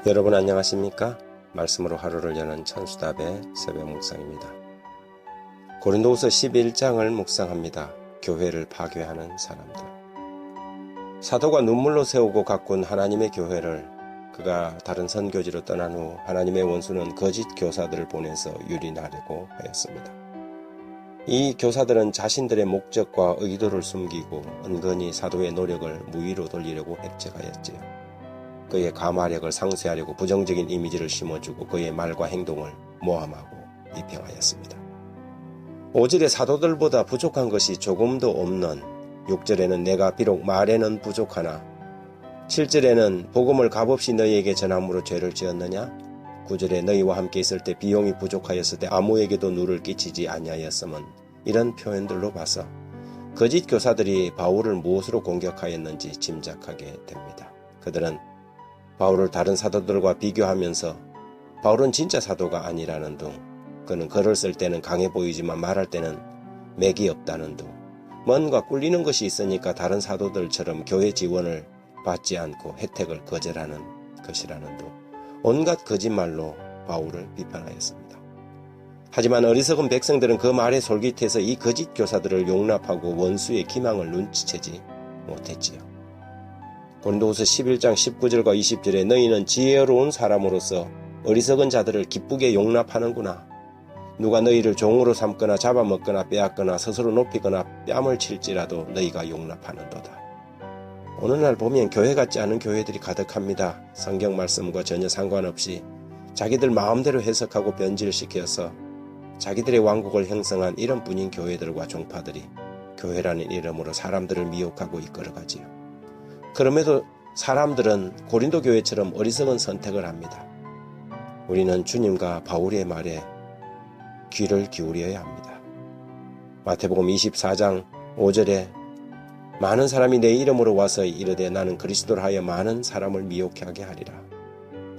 여러분 안녕하십니까? 말씀으로 하루를 여는 천수답의 새벽 묵상입니다. 고린도후서 11장을 묵상합니다. 교회를 파괴하는 사람들. 사도가 눈물로 세우고 가꾼 하나님의 교회를 그가 다른 선교지로 떠난 후 하나님의 원수는 거짓 교사들을 보내서 유린하려고 하였습니다. 이 교사들은 자신들의 목적과 의도를 숨기고 은근히 사도의 노력을 무위로 돌리려고 획책하였지요. 그의 가마력을 상쇄하려고 부정적인 이미지를 심어주고 그의 말과 행동을 모함하고 비평하였습니다. 5절에 사도들보다 부족한 것이 조금도 없는 6절에는 내가 비록 말에는 부족하나 7절에는 복음을 값없이 너희에게 전함으로 죄를 지었느냐 9절에 너희와 함께 있을 때 비용이 부족하였을 때 아무에게도 누를 끼치지 아니하였음은 이런 표현들로 봐서 거짓 교사들이 바울을 무엇으로 공격하였는지 짐작하게 됩니다. 그들은 바울을 다른 사도들과 비교하면서 바울은 진짜 사도가 아니라는 둥, 그는 글을 쓸 때는 강해 보이지만 말할 때는 맥이 없다는 둥, 뭔가 꿀리는 것이 있으니까 다른 사도들처럼 교회 지원을 받지 않고 혜택을 거절하는 것이라는 둥, 온갖 거짓말로 바울을 비판하였습니다. 하지만 어리석은 백성들은 그 말에 솔깃해서 이 거짓 교사들을 용납하고 원수의 기망을 눈치채지 못했지요. 고린도후서 11장 19절과 20절에 너희는 지혜로운 사람으로서 어리석은 자들을 기쁘게 용납하는구나. 누가 너희를 종으로 삼거나 잡아먹거나 빼앗거나 스스로 높이거나 뺨을 칠지라도 너희가 용납하는도다. 오늘날 보면 교회 같지 않은 교회들이 가득합니다. 성경 말씀과 전혀 상관없이 자기들 마음대로 해석하고 변질시켜서 자기들의 왕국을 형성한 이런 뿐인 교회들과 종파들이 교회라는 이름으로 사람들을 미혹하고 이끌어가지요. 그럼에도 사람들은 고린도 교회처럼 어리석은 선택을 합니다. 우리는 주님과 바울의 말에 귀를 기울여야 합니다. 마태복음 24장 5절에 많은 사람이 내 이름으로 와서 이르되 나는 그리스도를 하여 많은 사람을 미혹하게 하리라.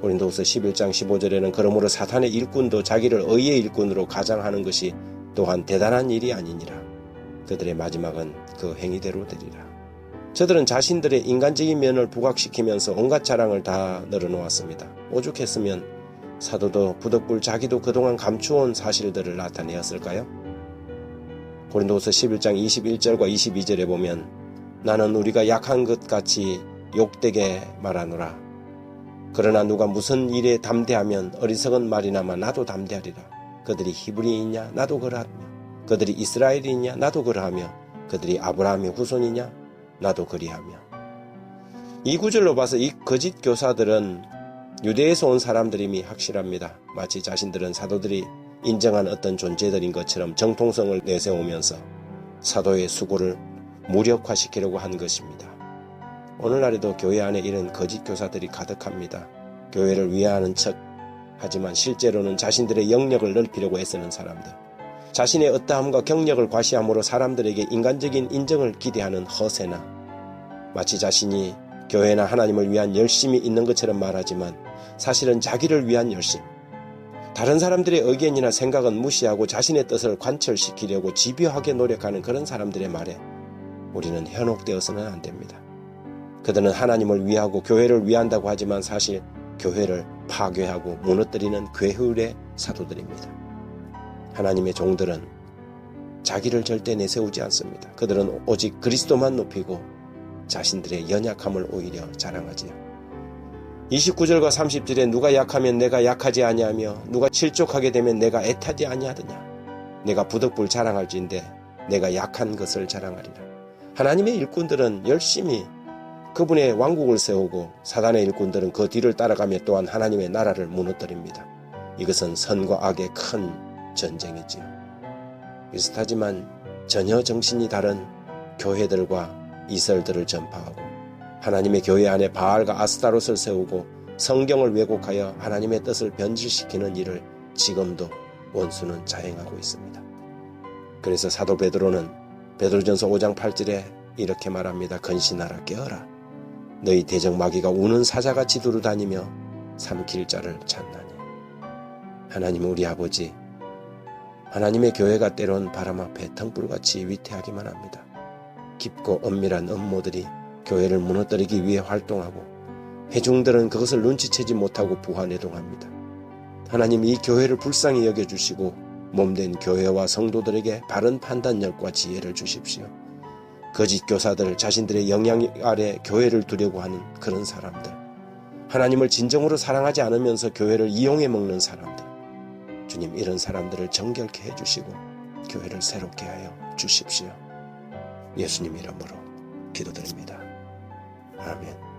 고린도후서 11장 15절에는 그러므로 사탄의 일꾼도 자기를 의의 일꾼으로 가장하는 것이 또한 대단한 일이 아니니라. 그들의 마지막은 그 행위대로 되리라. 저들은 자신들의 인간적인 면을 부각시키면서 온갖 자랑을 다 늘어놓았습니다. 오죽했으면 사도도 부득불 자기도 그동안 감추어온 사실들을 나타내었을까요? 고린도후서 11장 21절과 22절에 보면 나는 우리가 약한 것 같이 욕되게 말하노라. 그러나 누가 무슨 일에 담대하면 어리석은 말이나마 나도 담대하리라. 그들이 히브리이냐 나도 그러하며 그들이 이스라엘이냐 나도 그러하며 그들이 아브라함의 후손이냐 나도 그리하며. 이 구절로 봐서 이 거짓 교사들은 유대에서 온 사람들임이 확실합니다. 마치 자신들은 사도들이 인정한 어떤 존재들인 것처럼 정통성을 내세우면서 사도의 수고를 무력화시키려고 한 것입니다. 오늘날에도 교회 안에 이런 거짓 교사들이 가득합니다. 교회를 위하는 척 하지만 실제로는 자신들의 영역을 넓히려고 애쓰는 사람들, 자신의 어떠함과 경력을 과시함으로 사람들에게 인간적인 인정을 기대하는 허세나 마치 자신이 교회나 하나님을 위한 열심이 있는 것처럼 말하지만 사실은 자기를 위한 열심, 다른 사람들의 의견이나 생각은 무시하고 자신의 뜻을 관철시키려고 집요하게 노력하는 그런 사람들의 말에 우리는 현혹되어서는 안 됩니다. 그들은 하나님을 위하고 교회를 위한다고 하지만 사실 교회를 파괴하고 무너뜨리는 괴hul의 사도들입니다. 하나님의 종들은 자기를 절대 내세우지 않습니다. 그들은 오직 그리스도만 높이고 자신들의 연약함을 오히려 자랑하지요. 29절과 30절에 누가 약하면 내가 약하지 아니하며 누가 실족하게 되면 내가 애타지 아니하더냐. 내가 부득불 자랑할진대 내가 약한 것을 자랑하리라. 하나님의 일꾼들은 열심히 그분의 왕국을 세우고 사단의 일꾼들은 그 뒤를 따라가며 또한 하나님의 나라를 무너뜨립니다. 이것은 선과 악의 큰 전쟁이지요. 비슷하지만 전혀 정신이 다른 교회들과 이설들을 전파하고 하나님의 교회 안에 바알과 아스타롯을 세우고 성경을 왜곡하여 하나님의 뜻을 변질시키는 일을 지금도 원수는 자행하고 있습니다. 그래서 사도 베드로는 베드로전서 5장 8절에 이렇게 말합니다. 근신하라 깨어라. 너희 대적 마귀가 우는 사자같이 두루다니며 삼킬 자를 찾나니. 하나님 우리 아버지, 하나님의 교회가 때론 바람 앞에 등불같이 위태하기만 합니다. 깊고 엄밀한 음모들이 교회를 무너뜨리기 위해 활동하고 회중들은 그것을 눈치채지 못하고 부하내동합니다. 하나님 이 교회를 불쌍히 여겨주시고 몸된 교회와 성도들에게 바른 판단력과 지혜를 주십시오. 거짓 교사들, 자신들의 영향 아래 교회를 두려고 하는 그런 사람들, 하나님을 진정으로 사랑하지 않으면서 교회를 이용해 먹는 사람들, 주님 이런 사람들을 정결케 해주시고 교회를 새롭게 하여 주십시오. 예수님 이름으로 기도드립니다. 아멘.